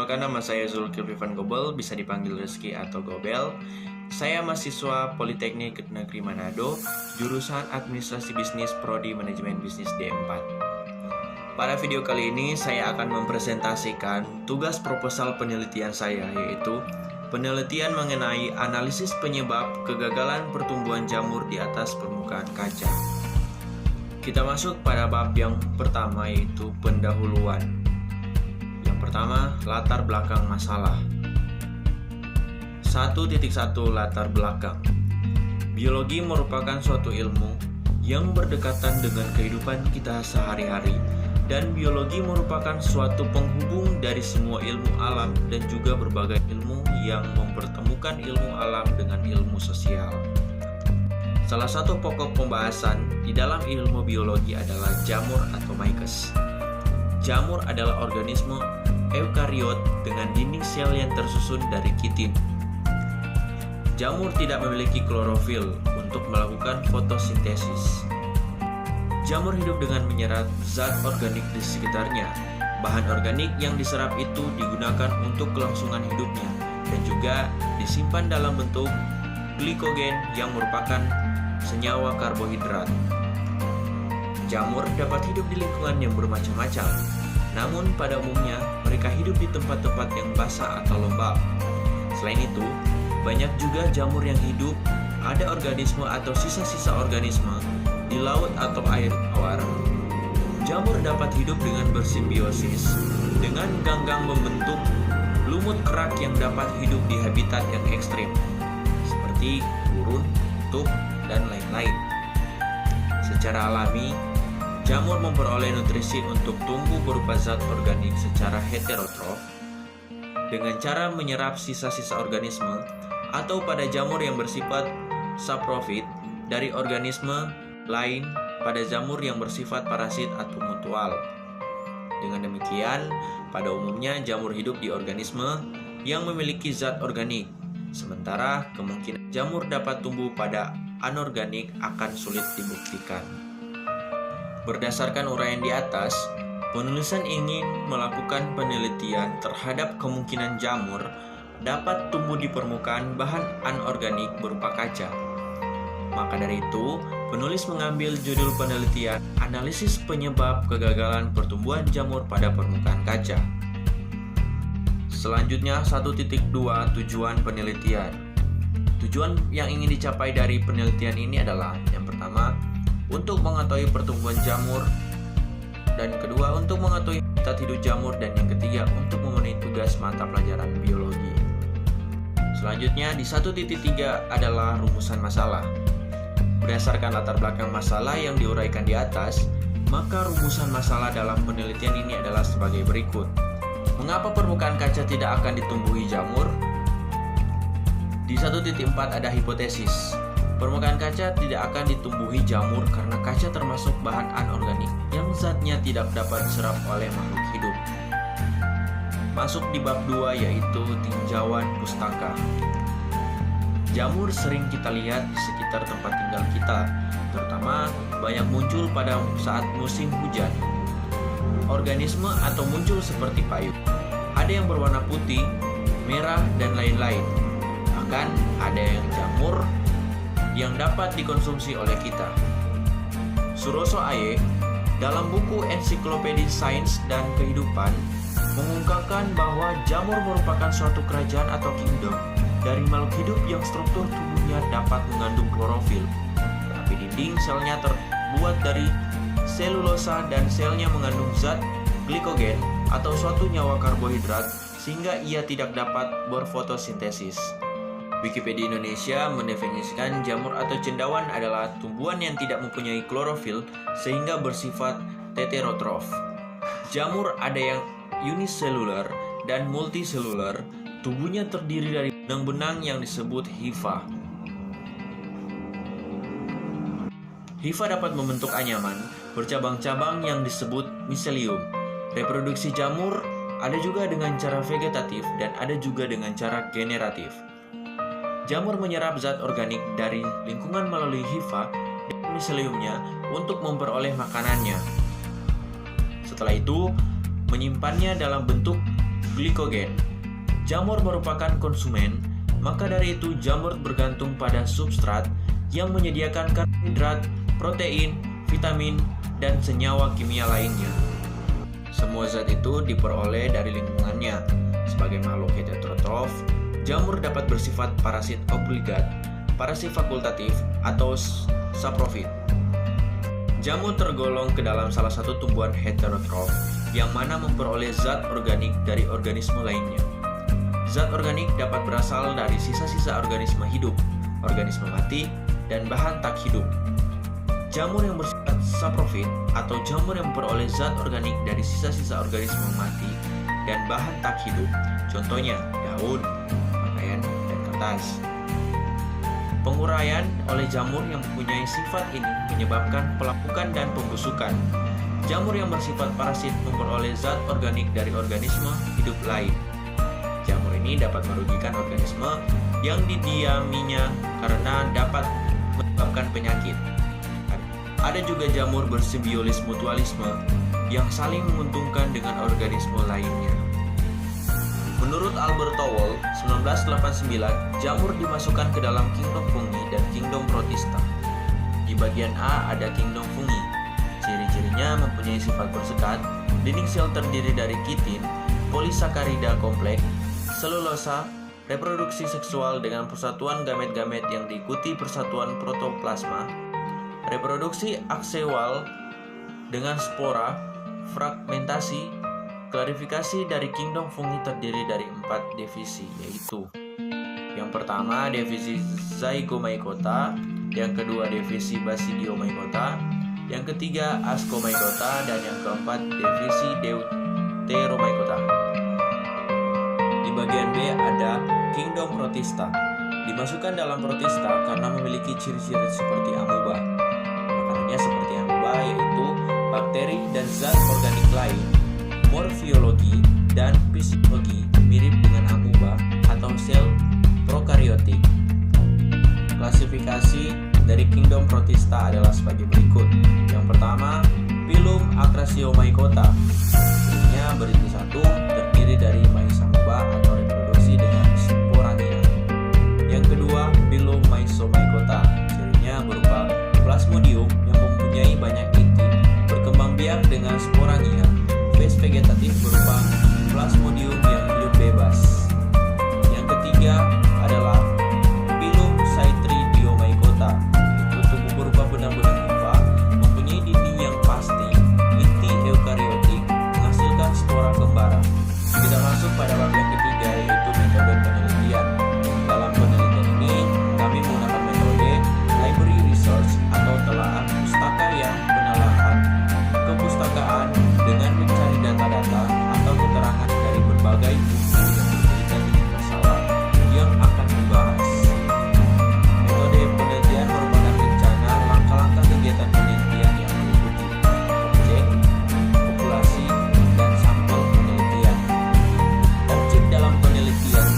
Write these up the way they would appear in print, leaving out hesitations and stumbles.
Perkenalkan, nama saya Zulkifli Van Gobel, bisa dipanggil Rizky atau Gobel. Saya mahasiswa Politeknik Negeri Manado, jurusan Administrasi Bisnis Prodi Manajemen Bisnis D4. Pada video kali ini saya akan mempresentasikan tugas proposal penelitian saya, yaitu penelitian mengenai analisis penyebab kegagalan pertumbuhan jamur di atas permukaan kaca. Kita masuk pada bab yang pertama, yaitu pendahuluan. Pertama, latar belakang masalah. 1.1 Latar belakang. Biologi merupakan suatu ilmu yang berdekatan dengan kehidupan kita sehari-hari, dan biologi merupakan suatu penghubung dari semua ilmu alam dan juga berbagai ilmu yang mempertemukan ilmu alam dengan ilmu sosial. Salah satu pokok pembahasan di dalam ilmu biologi adalah jamur atau Mykes. Jamur adalah organisme eukariot dengan dinding sel yang tersusun dari kitin. Jamur tidak memiliki klorofil untuk melakukan fotosintesis. Jamur hidup dengan menyerap zat organik di sekitarnya. Bahan organik yang diserap itu digunakan untuk kelangsungan hidupnya dan juga disimpan dalam bentuk glikogen yang merupakan senyawa karbohidrat. Jamur dapat hidup di lingkungan yang bermacam-macam. Namun pada umumnya mereka hidup di tempat-tempat yang basah atau lembab. Selain itu, banyak juga jamur yang hidup ada organisme atau sisa-sisa organisme di laut atau air tawar. Jamur dapat hidup dengan bersimbiosis dengan ganggang membentuk lumut kerak yang dapat hidup di habitat yang ekstrim seperti gurun, kutub, dan lain-lain. Secara alami, jamur memperoleh nutrisi untuk tumbuh berupa zat organik secara heterotrof dengan cara menyerap sisa-sisa organisme, atau pada jamur yang bersifat saprofit dari organisme lain pada jamur yang bersifat parasit atau mutual. Dengan demikian, pada umumnya jamur hidup di organisme yang memiliki zat organik, sementara kemungkinan jamur dapat tumbuh pada anorganik akan sulit dibuktikan. Berdasarkan uraian di atas, penulisan ingin melakukan penelitian terhadap kemungkinan jamur dapat tumbuh di permukaan bahan anorganik berupa kaca. Maka dari itu, penulis mengambil judul penelitian Analisis Penyebab Kegagalan Pertumbuhan Jamur pada Permukaan Kaca. Selanjutnya 1.2 Tujuan penelitian. Tujuan yang ingin dicapai dari penelitian ini adalah yang pertama, untuk mengetahui pertumbuhan jamur, dan kedua untuk mengetahui habitat hidup jamur, dan yang ketiga untuk memenuhi tugas mata pelajaran biologi. Selanjutnya di 1.3 adalah rumusan masalah. Berdasarkan latar belakang masalah yang diuraikan di atas, maka rumusan masalah dalam penelitian ini adalah sebagai berikut. Mengapa permukaan kaca tidak akan ditumbuhi jamur? Di 1.4 ada hipotesis. Permukaan kaca tidak akan ditumbuhi jamur karena kaca termasuk bahan anorganik yang zatnya tidak dapat diserap oleh makhluk hidup. Masuk di bab 2, yaitu tinjauan pustaka. Jamur sering kita lihat di sekitar tempat tinggal kita, terutama banyak muncul pada saat musim hujan. Organisme atau muncul seperti payung. Ada yang berwarna putih, merah, dan lain-lain. Bahkan ada yang jamur yang dapat dikonsumsi oleh kita. Suroso Aye dalam buku Ensiklopedia Sains dan Kehidupan mengungkapkan bahwa jamur merupakan suatu kerajaan atau kingdom dari makhluk hidup yang struktur tubuhnya dapat mengandung klorofil. Tapi dinding selnya terbuat dari selulosa dan selnya mengandung zat glikogen atau suatu nyawa karbohidrat sehingga ia tidak dapat berfotosintesis. Wikipedia Indonesia mendefinisikan jamur atau cendawan adalah tumbuhan yang tidak mempunyai klorofil sehingga bersifat heterotrof. Jamur ada yang uniselular dan multiselular. Tubuhnya terdiri dari benang-benang yang disebut hifa. Hifa dapat membentuk anyaman bercabang-cabang yang disebut miselium. Reproduksi jamur ada juga dengan cara vegetatif dan ada juga dengan cara generatif. Jamur menyerap zat organik dari lingkungan melalui hifa dan miseliumnya untuk memperoleh makanannya. Setelah itu, menyimpannya dalam bentuk glikogen. Jamur merupakan konsumen, maka dari itu jamur bergantung pada substrat yang menyediakan karbohidrat, protein, vitamin, dan senyawa kimia lainnya. Semua zat itu diperoleh dari lingkungannya. Sebagai makhluk heterotrof, jamur dapat bersifat parasit obligat, parasit fakultatif, atau saprofit. Jamur tergolong ke dalam salah satu tumbuhan heterotrof yang mana memperoleh zat organik dari organisme lainnya. Zat organik dapat berasal dari sisa-sisa organisme hidup, organisme mati, dan bahan tak hidup. Jamur yang bersifat saprofit atau jamur yang memperoleh zat organik dari sisa-sisa organisme mati dan bahan tak hidup, contohnya daun, pakaian, dan kertas. Penguraian oleh jamur yang mempunyai sifat ini menyebabkan pelapukan dan pembusukan. Jamur yang bersifat parasit memperoleh zat organik dari organisme hidup lain. Jamur ini dapat merugikan organisme yang didiaminya karena dapat menyebabkan penyakit. Ada juga jamur bersimbiosis mutualisme yang saling menguntungkan dengan organisme lainnya. Menurut Albert Towle, 1989, jamur dimasukkan ke dalam kingdom fungi dan kingdom protista. Di bagian A ada kingdom fungi. Ciri-cirinya mempunyai sifat bersekat, dinding sel terdiri dari kitin, polisakarida kompleks, selulosa, reproduksi seksual dengan persatuan gamet-gamet yang diikuti persatuan protoplasma, reproduksi aksewal dengan spora, fragmentasi. Klarifikasi dari kingdom fungi terdiri dari 4 divisi, yaitu yang pertama divisi Zygomycota, yang kedua divisi Basidiomycota, yang ketiga Ascomycota, dan yang keempat divisi Deuteromycota. Di bagian B ada kingdom protista. Dimasukkan dalam protista karena memiliki ciri-ciri seperti amoeba. Makanannya seperti amoeba, yaitu bakteri dan zat organik lain. Morfiologi dan fisiologi mirip dengan amoeba atau sel prokariotik. Klasifikasi dari kingdom protista adalah sebagai berikut. Yang pertama, Phylum Acrasiomycota. Cirinya berisi satu, terdiri dari myxamoeba atau reproduksi dengan sporangia. Yang kedua, Phylum Myxomycota. Cirinya berupa plasmodium yang mempunyai banyak inti, berkembang biak dengan sporangia. Fase vegetatif berupa plasmodium yang hidup bebas. Yang ketiga adalah Phylum Chytridiomycota, yaitu tubuh berupa benang-benang limfa, mempunyai dinding yang pasti, inti eukariotik, menghasilkan spora kembara. Kita masuk pada bab yang ketiga, yaitu metode penelitian. Dalam penelitian ini, kami menggunakan metode library research atau telaah pustaka yang penelaahan kepustakaan dengan mencari data-data atau keterangan dari berbagai buku yang berkaitan dengan masalah yang akan dibahas. Metode penelitian merupakan rencana langkah-langkah kegiatan penelitian yang meliputi objek, populasi, dan sampel penelitian. Objek dalam penelitian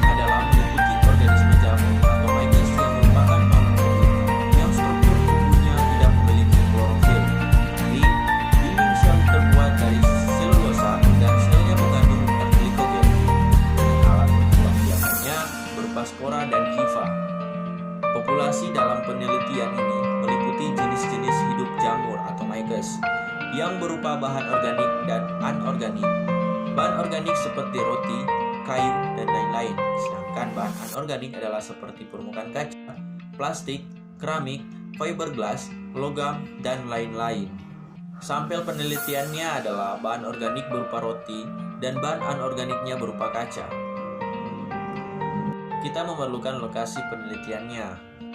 adalah meliputi organisme jamur atau mycos yang merupakan makhluk hidup yang struktur tubuhnya tidak memiliki klorofil. Dinding sel terbuat dari selulosa dan selnya mengandung glikogen. Alat pembiakannya berupa spora dan hifa. Populasi dalam penelitian ini meliputi jenis-jenis hidup jamur atau mycos yang berupa bahan organik dan anorganik. Bahan organik seperti roti, kayu, dan lain-lain, sedangkan bahan anorganik adalah seperti permukaan kaca, plastik, keramik, fiberglass, logam, dan lain-lain. Sampel penelitiannya adalah bahan organik berupa roti dan bahan anorganiknya berupa kaca. Kita memerlukan lokasi penelitiannya,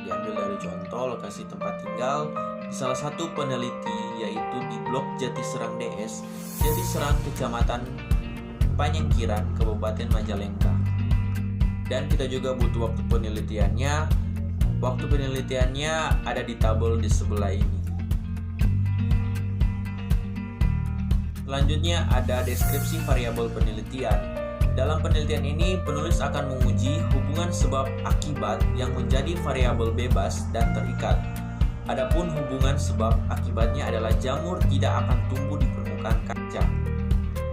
diambil dari contoh lokasi tempat tinggal di salah satu peneliti, yaitu di Blok Jatiserang DS, Jatiserang, Kecamatan Panyengkiran, Kabupaten Majalengka. Dan kita juga butuh waktu penelitiannya. Waktu penelitiannya ada di tabel di sebelah ini. Selanjutnya ada deskripsi variabel penelitian. Dalam penelitian ini, penulis akan menguji hubungan sebab akibat yang menjadi variabel bebas dan terikat. Adapun hubungan sebab akibatnya adalah jamur tidak akan tumbuh di permukaan kaca.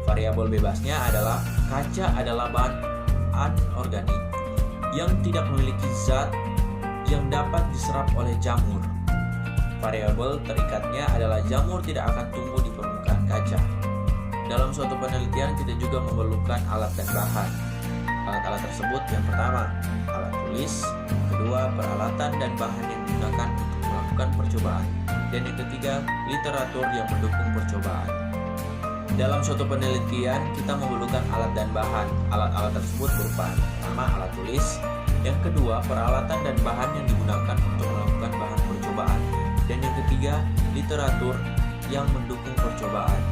Variabel bebasnya adalah kaca adalah bahan anorganik yang tidak memiliki zat yang dapat diserap oleh jamur. Variabel terikatnya adalah jamur tidak akan tumbuh di permukaan kaca. Dalam suatu penelitian kita juga memerlukan alat dan bahan. Alat-alat tersebut yang pertama, alat tulis, kedua, peralatan dan bahan yang digunakan untuk melakukan percobaan, dan yang ketiga, literatur yang mendukung percobaan. Dalam suatu penelitian, kita memerlukan alat dan bahan. Alat-alat tersebut berupa pertama, alat tulis, yang kedua, peralatan dan bahan yang digunakan untuk melakukan bahan percobaan, dan yang ketiga, literatur yang mendukung percobaan.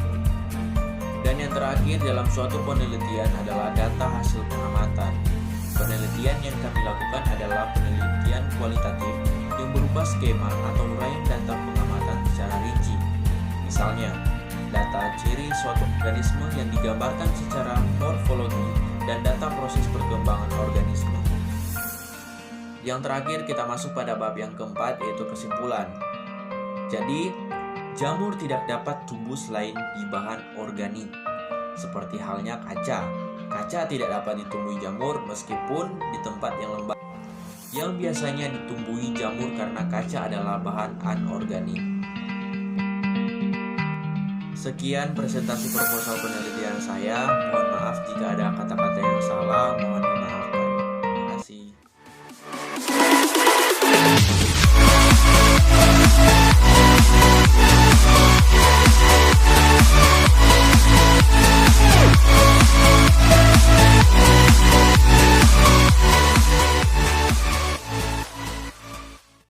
Dan yang terakhir dalam suatu penelitian adalah data hasil pengamatan. Penelitian yang kami lakukan adalah penelitian kualitatif yang berupa skema atau uraian data pengamatan secara rinci. Misalnya, data ciri suatu organisme yang digambarkan secara morfologi dan data proses perkembangan organisme. Yang terakhir kita masuk pada bab yang keempat, yaitu kesimpulan. Jadi, jamur tidak dapat tumbuh selain di bahan organik. Seperti halnya kaca. Kaca tidak dapat ditumbuhi jamur meskipun di tempat yang lembab. Yang biasanya ditumbuhi jamur karena kaca adalah bahan anorganik. Sekian presentasi proposal penelitian saya. Mohon maaf jika ada kata-kata yang salah. Mohon